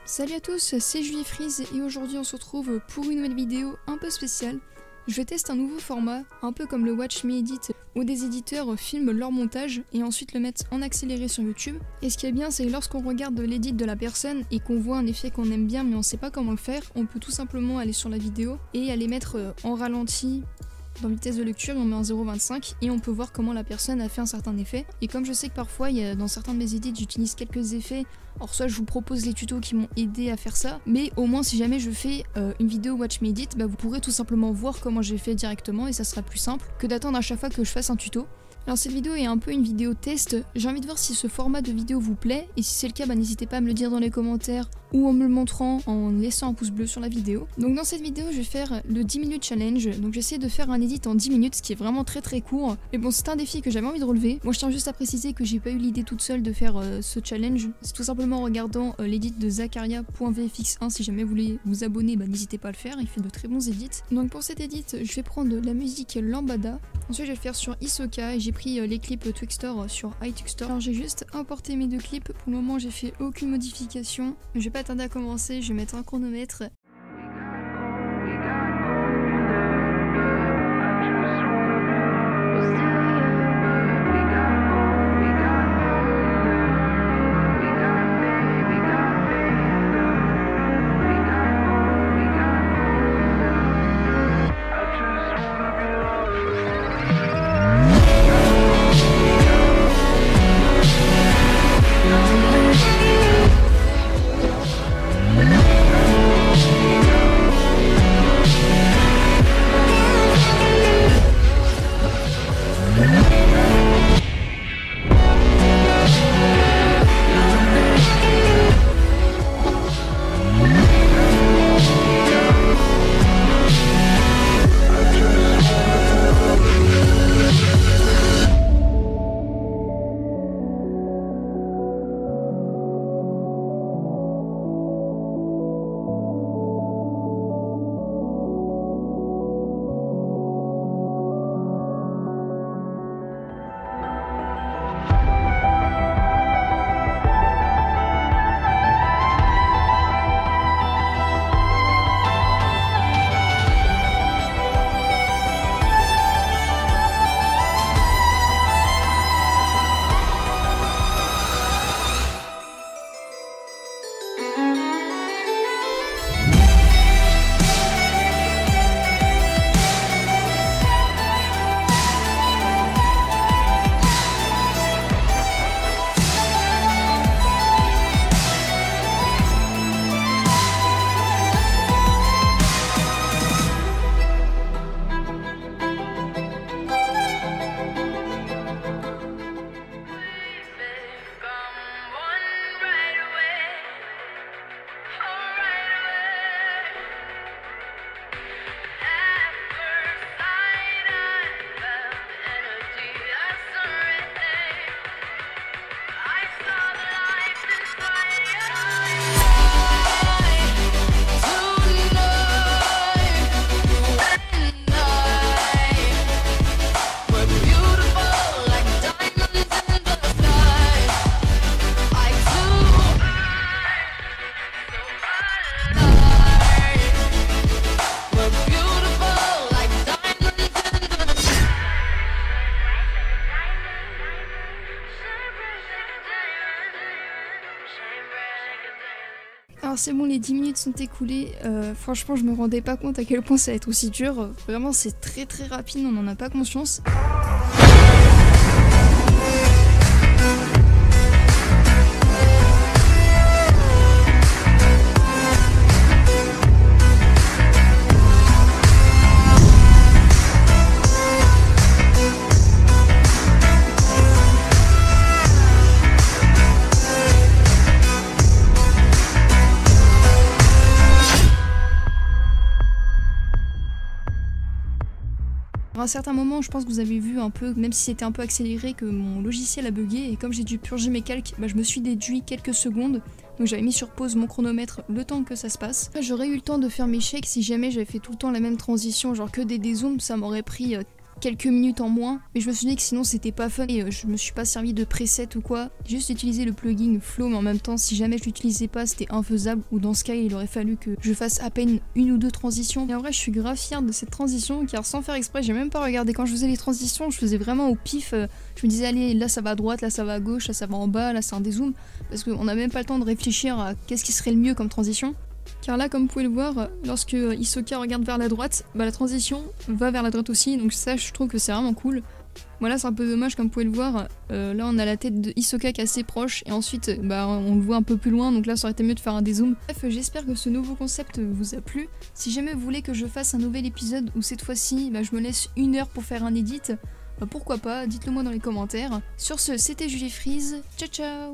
Salut à tous, c'est Julie Freeze et aujourd'hui on se retrouve pour une nouvelle vidéo un peu spéciale. Je teste un nouveau format, un peu comme le Watch Me Edit, où des éditeurs filment leur montage et ensuite le mettent en accéléré sur YouTube. Et ce qui est bien, c'est que lorsqu'on regarde l'édit de la personne et qu'on voit un effet qu'on aime bien mais on sait pas comment le faire, on peut tout simplement aller sur la vidéo et aller mettre en ralenti dans vitesse de lecture, on met en 0.25 et on peut voir comment la personne a fait un certain effet. Et comme je sais que parfois, dans certains de mes edits, j'utilise quelques effets, alors soit je vous propose les tutos qui m'ont aidé à faire ça, mais au moins si jamais je fais une vidéo Watch Me Edit, vous pourrez tout simplement voir comment j'ai fait directement et ça sera plus simple que d'attendre à chaque fois que je fasse un tuto. Alors cette vidéo est un peu une vidéo test, j'ai envie de voir si ce format de vidéo vous plaît, et si c'est le cas, n'hésitez pas à me le dire dans les commentaires ou en me le montrant en laissant un pouce bleu sur la vidéo. Donc dans cette vidéo je vais faire le 10 minutes challenge, donc j'essaie de faire un edit en 10 minutes, ce qui est vraiment très court, mais bon c'est un défi que j'avais envie de relever. Moi je tiens juste à préciser que j'ai pas eu l'idée toute seule de faire ce challenge, c'est tout simplement en regardant l'edit de Zacharia.vfx1, si jamais vous voulez vous abonner, n'hésitez pas à le faire, il fait de très bons edits. Donc pour cet edit je vais prendre la musique Lambada, ensuite je vais le faire sur Hisoka et j'ai pris les clips Twixtor sur iTwixtor. Alors j'ai juste importé mes deux clips, pour le moment j'ai fait aucune modification, je vais pas tarder à commencer, je vais mettre un chronomètre. Alors c'est bon, les 10 minutes sont écoulées, franchement je me rendais pas compte à quel point ça va être aussi dur, vraiment c'est très rapide, on n'en a pas conscience. À un certain moment, je pense que vous avez vu un peu, même si c'était un peu accéléré, que mon logiciel a bugué et comme j'ai dû purger mes calques, je me suis déduit quelques secondes. Donc j'avais mis sur pause mon chronomètre le temps que ça se passe. J'aurais eu le temps de faire mes shakes si jamais j'avais fait tout le temps la même transition, genre que des dézooms, ça m'aurait pris quelques minutes en moins, mais je me suis dit que sinon c'était pas fun et je me suis pas servi de preset ou quoi. J'ai juste utilisé le plugin Flow, mais en même temps si jamais je l'utilisais pas c'était infaisable, ou dans ce cas il aurait fallu que je fasse à peine une ou deux transitions. Et en vrai je suis grave fière de cette transition car sans faire exprès j'ai même pas regardé quand je faisais les transitions, je faisais vraiment au pif. Je me disais allez là ça va à droite, là ça va à gauche, là ça va en bas, là c'est un dézoom, parce qu'on n'a même pas le temps de réfléchir à qu'est-ce qui serait le mieux comme transition. Car là, comme vous pouvez le voir, lorsque Hisoka regarde vers la droite, la transition va vers la droite aussi, donc ça je trouve que c'est vraiment cool. Voilà, c'est un peu dommage comme vous pouvez le voir, là on a la tête de Hisoka qui est assez proche, et ensuite on le voit un peu plus loin, donc là ça aurait été mieux de faire un dézoom. Bref, j'espère que ce nouveau concept vous a plu. Si jamais vous voulez que je fasse un nouvel épisode où cette fois-ci je me laisse 1 heure pour faire un edit, pourquoi pas, dites-le moi dans les commentaires. Sur ce, c'était Julie Freeze, ciao ciao.